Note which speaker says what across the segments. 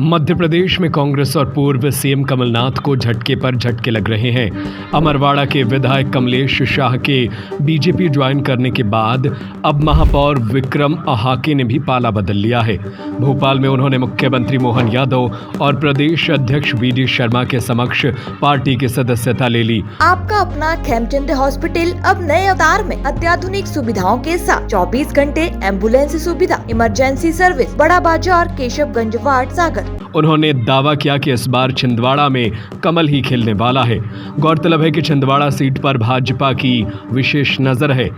Speaker 1: मध्य प्रदेश में कांग्रेस और पूर्व सीएम कमलनाथ को झटके पर झटके लग रहे हैं। अमरवाड़ा के विधायक कमलेश शाह के बीजेपी ज्वाइन करने के बाद अब महापौर विक्रम अहाके ने भी पाला बदल लिया है। भोपाल में उन्होंने मुख्यमंत्री मोहन यादव और प्रदेश अध्यक्ष वीडी शर्मा के समक्ष पार्टी की सदस्यता ले ली।
Speaker 2: आपका अपना खेमचंद हॉस्पिटल अब नए अवतार में अत्याधुनिक सुविधाओं के साथ 24 घंटे एम्बुलेंस सुविधा, इमरजेंसी सर्विस, बड़ा बाजार, केशवगंज वार्ड, सागर।
Speaker 1: उन्होंने दावा किया कि इस बार छिंदवाड़ा में कमल ही खिलने वाला है। गौरतलब है कि छिंदवाड़ा सीट पर भाजपा की विशेष नजर है।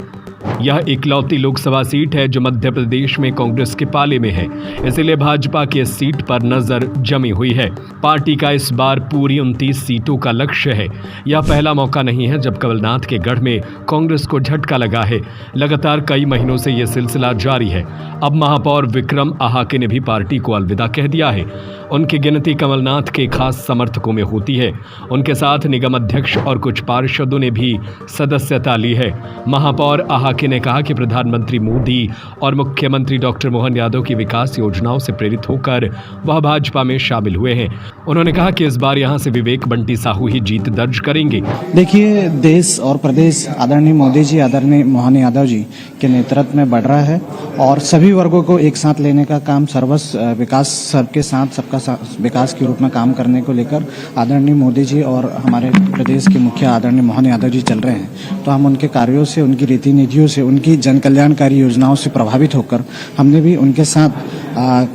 Speaker 1: यह इकलौती लोकसभा सीट है जो मध्य प्रदेश में कांग्रेस के पाले में है, इसलिए भाजपा की इस सीट पर नजर जमी हुई है। पार्टी का इस बार पूरी 29 सीटों का लक्ष्य है। यह पहला मौका नहीं है जब कमलनाथ के गढ़ में कांग्रेस को झटका लगा है। लगातार कई महीनों से यह सिलसिला जारी है। अब महापौर विक्रम अहाके ने भी पार्टी को अलविदा कह दिया है। उनकी गिनती कमलनाथ के खास समर्थकों में होती है। उनके साथ निगम अध्यक्ष और कुछ पार्षदों ने भी सदस्यता ली है। महापौर अहाके ने कहा कि प्रधानमंत्री मोदी और मुख्यमंत्री डॉक्टर मोहन यादव की विकास योजनाओं से प्रेरित होकर वह भाजपा में शामिल हुए हैं। उन्होंने कहा कि इस बार यहां से विवेक बंटी साहू ही जीत दर्ज करेंगे।
Speaker 3: देखिए, देश और प्रदेश आदरणीय मोदी जी, आदरणीय मोहन यादव जी के नेतृत्व में बढ़ रहा है और सभी वर्गों को एक साथ लेने का काम, सर्वस्व विकास, सबके साथ सबका विकास के रूप में काम करने को लेकर आदरणीय मोदी जी और हमारे प्रदेश के मुखिया आदरणीय मोहन यादव जी चल रहे हैं। तो हम उनके कार्यों से, उनकी रीति नीतियों से, उनकी जन कल्याणकारी योजनाओं से प्रभावित होकर हमने भी उनके साथ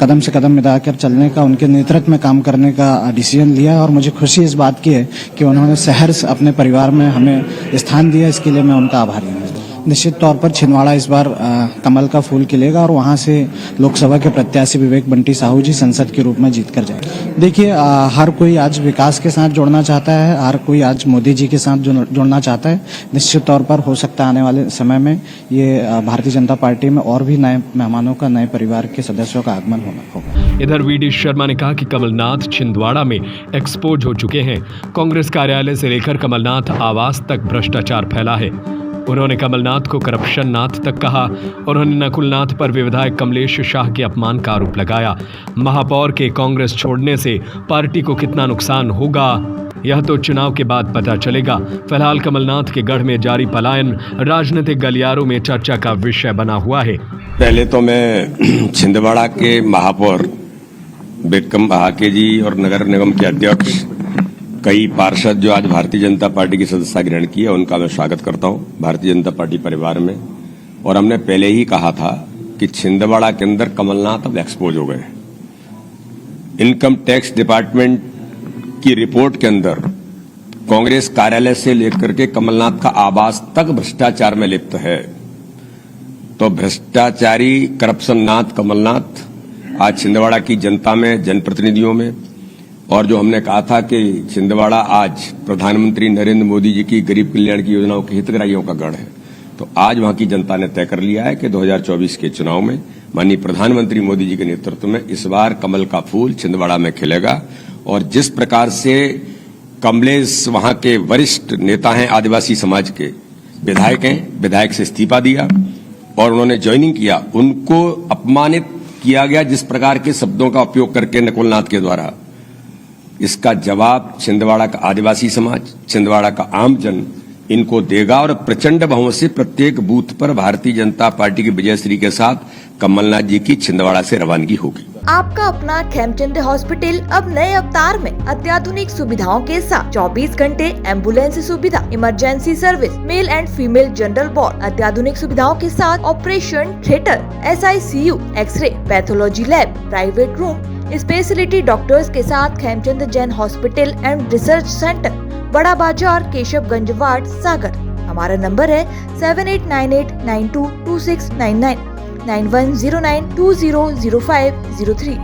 Speaker 3: कदम से कदम मिलाकर चलने का, उनके नेतृत्व में काम करने का डिसीजन लिया और मुझे खुशी इस बात की है कि उन्होंने सहर्ष अपने परिवार में हमें स्थान दिया। इसके लिए मैं उनका आभारी हूँ। निश्चित तौर पर छिंदवाड़ा इस बार कमल का फूल खिलेगा और वहां से लोकसभा के प्रत्याशी विवेक बंटी साहू जी संसद के रूप में जीत कर जाए। देखिए, हर कोई आज विकास के साथ जुड़ना चाहता है, हर कोई आज मोदी जी के साथ जुड़ना चाहता है। निश्चित तौर पर हो सकता है आने वाले समय में ये भारतीय जनता पार्टी में और भी नए मेहमानों का, नए परिवार के सदस्यों का आगमन होगा।
Speaker 1: इधर वीडी शर्मा ने कहा कि कमलनाथ छिंदवाड़ा में एक्सपोज हो चुके हैं। कांग्रेस कार्यालय से लेकर कमलनाथ आवास तक भ्रष्टाचार फैला है। उन्होंने कमलनाथ को करप्शन नाथ तक कहा। उन्होंने नकुलनाथ पर विधायक कमलेश शाह के अपमान का आरोप लगाया। महापौर के कांग्रेस छोड़ने से पार्टी को कितना नुकसान होगा, यह तो चुनाव के बाद पता चलेगा। फिलहाल कमलनाथ के गढ़ में जारी पलायन राजनीतिक गलियारों में चर्चा का विषय बना हुआ है।
Speaker 4: पहले तो मैं छिंदवाड़ा के महापौर विक्रम अहाके जी और नगर निगम के अध्यक्ष, कई पार्षद जो आज भारतीय जनता पार्टी की सदस्यता ग्रहण की है, उनका मैं स्वागत करता हूं भारतीय जनता पार्टी परिवार में। और हमने पहले ही कहा था कि छिंदवाड़ा के अंदर कमलनाथ अब एक्सपोज हो गए। इनकम टैक्स डिपार्टमेंट की रिपोर्ट के अंदर कांग्रेस कार्यालय से लेकर के कमलनाथ का आवास तक भ्रष्टाचार में लिप्त है। तो भ्रष्टाचारी करप्शन नाथ कमलनाथ आज छिंदवाड़ा की जनता में, जनप्रतिनिधियों में, और जो हमने कहा था कि छिंदवाड़ा आज प्रधानमंत्री नरेंद्र मोदी जी की गरीब कल्याण की योजनाओं के हितग्राहियों का गढ़ है, तो आज वहां की जनता ने तय कर लिया है कि 2024 के चुनाव में माननीय प्रधानमंत्री मोदी जी के नेतृत्व में इस बार कमल का फूल छिंदवाड़ा में खिलेगा। और जिस प्रकार से कमलेश वहां के वरिष्ठ नेता हैं, आदिवासी समाज के विधायक हैं, विधायक से इस्तीफा दिया और उन्होंने ज्वाइनिंग किया, उनको अपमानित किया गया जिस प्रकार के शब्दों का उपयोग करके नकुलनाथ के द्वारा, इसका जवाब छिंदवाड़ा का आदिवासी समाज, छिंदवाड़ा का आम जन इनको देगा और प्रचंड बहुमत से प्रत्येक बूथ पर भारतीय जनता पार्टी की विजयश्री के साथ कमलनाथ जी की छिंदवाड़ा से रवानगी होगी।
Speaker 2: आपका अपना खेमचंद हॉस्पिटल अब नए अवतार में अत्याधुनिक सुविधाओं के साथ 24 घंटे एम्बुलेंस सुविधा, emergency service, male and female general ward, अत्याधुनिक सुविधाओं के साथ operation theatre, SICU, x ray, pathology lab, private room, speciality doctors के साथ Khemchand Jain hospital and research centre, Bara Bazar, Keshavganj ward, सागर। हमारा नंबर है 7898922699, 9109200503।